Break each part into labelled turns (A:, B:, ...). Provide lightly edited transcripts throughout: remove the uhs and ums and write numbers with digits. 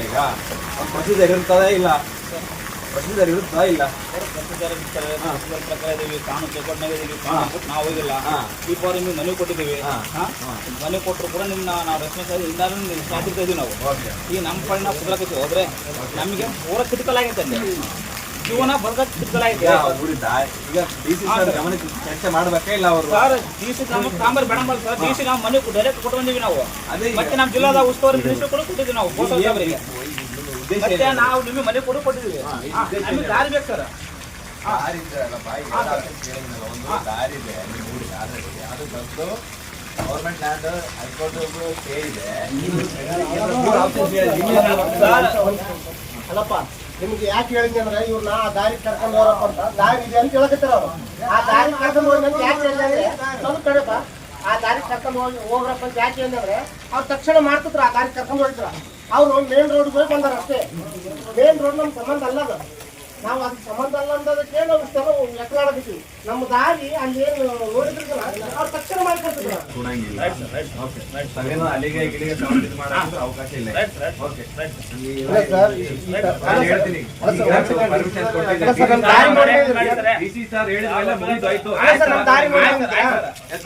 A: ಈಗ ಪ್ರೊಸೀಜರ್ ಇರ್ತದೆ ಇಲ್ಲ ಪ್ರೊಸೀಜರ್ ಇರುತ್ತಾ ಇಲ್ಲ
B: ಪ್ರೊಸೀಜರ್ ಪ್ರಕಾರ ಇದೀವಿ ಕಾನೂನು ಚೌಕಟ್ಟಿನಾಗ ಇದೀವಿ ನಾವು ಹೋಗಿಲ್ಲ ಈ ಪವರ್ ನಿಮ್ಗೆ ಮನೆ ಕೊಟ್ಟಿದ್ದೀವಿ ಮನೆ ಕೊಟ್ಟರು ಕೂಡ ನಿಮ್ನ ನಾವು ರೆಸ್ಪಾನ್ಸ್ ಇಂದಾನು ಸಾಧಿಸ್ತಾ ಇದೀವಿ ನಾವು ಈಗ ನಮ್ಮ ಪಡೆ ನಾವು ಕುದ್ರಕತ್ತೀವಿ ಹೋದ್ರೆ ನಮಗೆ ಪೂರ ಕ್ರಿಟಿಕಲ್ ಆಗೈತೆ ಅಲ್ಲಿ ಜೀವನ ಬದುಕ ಕ್ರಿಟಿಕಲ್ ಆಗೈತೆ
A: ಈಗ ಡಿಸಿ ಸರ್ ಗಮನಕ್ಕೆ ಚರ್ಚೆ ಮಾಡ್ಬೇಕೇ ಇಲ್ಲ ಅವರು
B: ಸರ್ ಡಿಸಿ ಕಾಂಬರ್ ಬೇಡಂಬಲ್ಲ ಸರ್ ಡಿಸಿ ನಾವು ಮನೆ ಡೈರೆಕ್ಟ್ ಕೊಟ್ಟು ಬಂದೀವಿ ನಾವು ಮತ್ತೆ ನಮ್ಮ ಜಿಲ್ಲಾದ ಉಸ್ತುವಾರಿ ಮಿನಿಸ್ಟರ್ ಕೂಡ ಕೊಟ್ಟಿದ್ದೀವಿ ನಾವು ಫೋಟೋ ಸಾಹೇಬರಿಗೆ ಮತ್ತೆ ನಾವು ನಿಮಗೆ ಮನೆ ಕೊಟ್ಟಿದ್ದೀವಿ ನಮಗೆ ದಾರಿ ಬೇಕು sir
A: government land high court stay ಇದೆ
C: ಅಲ್ಲಪ್ಪ ನಿಮ್ಗೆ ಯಾಕೆ ಹೇಳಿದ್ನಿ ಅಂದ್ರೆ ಇವ್ರನ್ನ ಆ ದಾರಿ ಕರ್ಕೊಂಡು ಹೋರಪ್ಪ ಅಂತ ದಾರಿ ಇದೆ ಅಂತ ಹೇಳಕತ್ತಾರ ಅವ್ರು ಆ ದಾರಿ ಕರ್ಕೊಂಡು ಹೋಗಿ ಅಂತ ಯಾಕೆ ಹೇಳಿದ್ರೆ ಸ್ವಲ್ಪ ಕಡೆಪ ಆ ದಾರಿ ಕರ್ಕೊಂಡು ಹೋಗ್ರಪ್ಪ ಅಂತ ಯಾಕೆ ಹೇಳಿದ್ರೆ ಅವ್ರು ತಕ್ಷಣ ಮಾಡ್ತಿದ್ರು ಆ ದಾರಿ ಕರ್ಕೊಂಡು ಹೋಗಿದ್ರ ಅವ್ರು ಮೇನ್ ರೋಡ್ಗೆ ಹೋಗಿ ಬಂದಾರ ಅಷ್ಟೇ ಮೇನ್ ರೋಡ್ ನಮ್ಗೆ ಸಂಬಂಧ ಅಲ್ಲ ಅದು ನಾವು ಅದಕ್ಕೆ ಸಂಬಂಧ ಅಲ್ಲ ಅಂದದಕ್ಕೆ ನಾವು ಇಷ್ಟೆಲ್ಲ ಎಕ್ಕಲಾಡಕತ್ತೀವಿ ನಮ್ಮ ದಾರಿ ಅಲ್ಲಿ ಏನು ನೋಡಿದ್ರಲ್ಲ ಅವ್ರು ತಕ್ಷಣ ಮಾಡ್ಕೊಡ್ತಿದ್ರು
A: ಅಲ್ಲಿಗೆ ಗಿಲಿಗೆ ಅವಕಾಶ ಇಲ್ಲ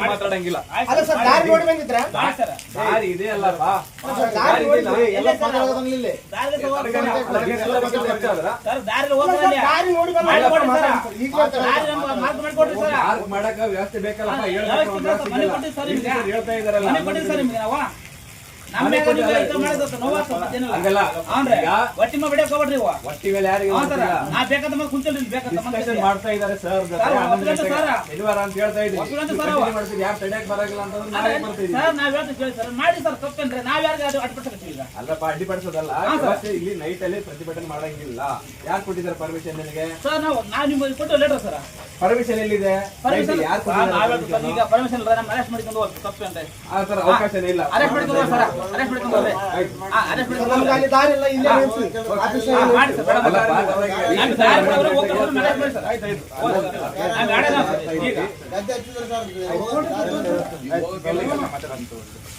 A: ಮಾತಾಡಂಗಿಲ್ಲ ದಾರಿ ಇದೆ ಅಲ್ಲಪ್ಪ ಮಾಡಕ ವ್ಯವಸ್ಥೆ ಬೇಕಲ್ಲಪ್ಪ ಹೇಳ್ತಾ ಇದಾರಲ್ಲ ಒಟ್ಟಿ ಮೇಲೆ ಯಾರಿಗೆ ಮಾಡ್ತಾ ಇದಾರೆ ಸರ್ ಶನಿವಾರ ಅಂತ ಹೇಳ್ತಾ ಇದ್ದೀವಿ ಯಾರು ತಡೆಯಕ್ ಬರಂಗಿಲ್ಲ ಅಲ್ಲಪ್ಪ ಅಡ್ಡಿಪಡಿಸೋದಲ್ಲ ಇಲ್ಲಿ ನೈಟ್ ಅಲ್ಲಿ ಪ್ರತಿಭಟನೆ ಮಾಡಂಗಿಲ್ಲ ಯಾರು ಕೊಟ್ಟಿದ್ದಾರೆ ಪರ್ಮಿಷನ್ ನಿನಗೆ ಪರ್ಮಿಷನ್ ಎಲ್ಲಿದೆ ಅವಕಾಶ ಇಲ್ಲ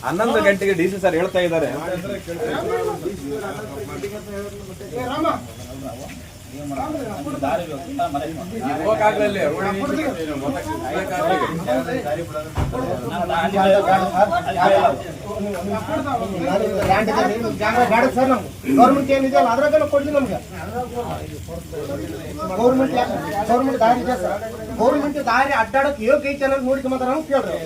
A: ಹನ್ನೊಂದು ಗಂಟೆಗೆ ಡಿಸಿ ಸರ್ ಹೇಳ್ತಾ ಇದ್ದಾರೆ
C: ಗೌರ್ಮೆಂಟ್ ಏನಿದೆ ಅದ್ರಾಗ ಕೊಡ್ಲಿ ನಮ್ಗೆ ಗೌರ್ಮೆಂಟ್ ದಾರಿ ಇದೆ ಸರ್ ಗೌರ್ಮೆಂಟ್ ದಾರಿ ಅಡ್ಡಾಡಕ್ ಯೋಗ್ಯ ಐತೆ ಅನ್ನೋದು ನೋಡ್ಕೊಂಬಂದಾರ ಅಂತ ಕೇಳ್ರಿ